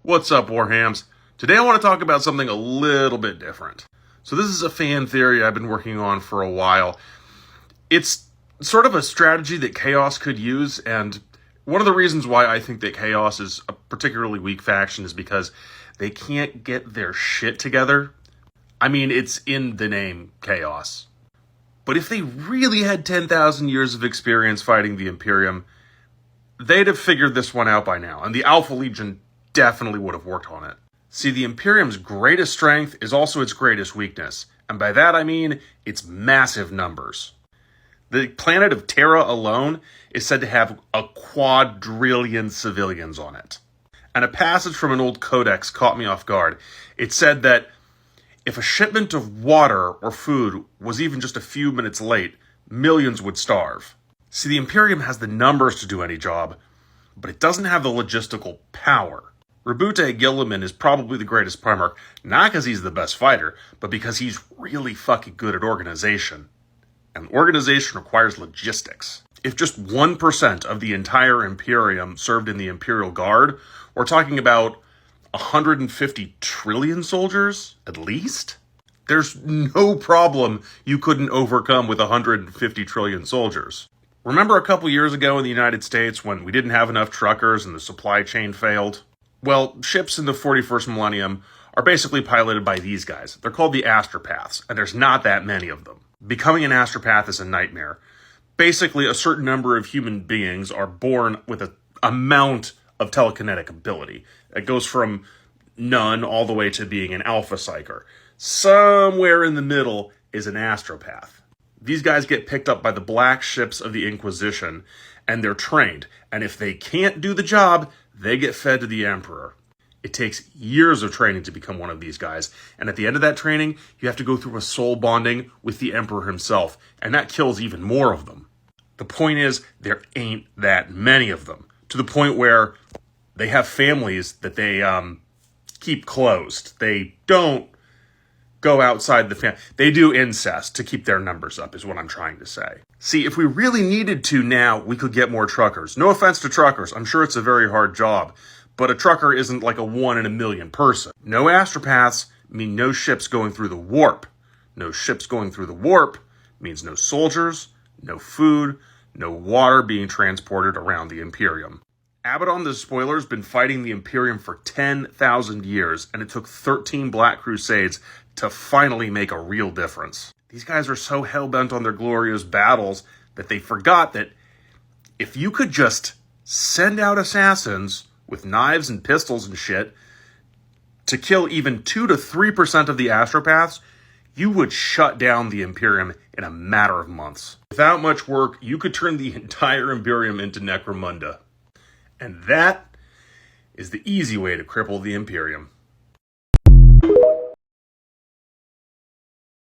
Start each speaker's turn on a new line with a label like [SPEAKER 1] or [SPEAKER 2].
[SPEAKER 1] What's up, Warhams? Today I want to talk about something a little bit different. So this is a fan theory I've been working on for a while. It's sort of a strategy that Chaos could use, and one of the reasons why I think that Chaos is a particularly weak faction is because they can't get their shit together. I mean, it's in the name Chaos. But if they really had 10,000 years of experience fighting the Imperium, they'd have figured this one out by now, and the Alpha Legion definitely would have worked on it. See, the Imperium's greatest strength is also its greatest weakness, and by that I mean its massive numbers. The planet of Terra alone is said to have a quadrillion civilians on it. And a passage from an old codex caught me off guard. It said that if a shipment of water or food was even just a few minutes late, millions would starve. See, the Imperium has the numbers to do any job, but it doesn't have the logistical power. Rabute Gilliman is probably the greatest Primarch, not because he's the best fighter, but because he's really fucking good at organization. And organization requires logistics. If just 1% of the entire Imperium served in the Imperial Guard, we're talking about 150 trillion soldiers, at least? There's no problem you couldn't overcome with 150 trillion soldiers. Remember a couple years ago in the United States when we didn't have enough truckers and the supply chain failed? Well, ships in the 41st millennium are basically piloted by these guys. They're called the astropaths, and there's not that many of them. Becoming an astropath is a nightmare. Basically, a certain number of human beings are born with an amount of telekinetic ability. It goes from none all the way to being an alpha psyker. Somewhere in the middle is an astropath. These guys get picked up by the black ships of the Inquisition, and they're trained. And if they can't do the job, they get fed to the Emperor. It takes years of training to become one of these guys, and at the end of that training, you have to go through a soul bonding with the Emperor himself, and that kills even more of them. The point is, there ain't that many of them, to the point where they have families that they keep closed. They don't go outside the family. They do incest to keep their numbers up, is what I'm trying to say. See, if we really needed to now, we could get more truckers. No offense to truckers, I'm sure it's a very hard job, but a trucker isn't like a 1 in a million person. No astropaths mean no ships going through the warp. No ships going through the warp means no soldiers, no food, no water being transported around the Imperium. Abaddon the Despoiler has been fighting the Imperium for 10,000 years, and it took 13 Black Crusades to finally make a real difference. These guys are so hell-bent on their glorious battles that they forgot that if you could just send out assassins with knives and pistols and shit to kill even 2 to 3% of the astropaths, you would shut down the Imperium in a matter of months. Without much work, you could turn the entire Imperium into Necromunda. And that is the easy way to cripple the Imperium.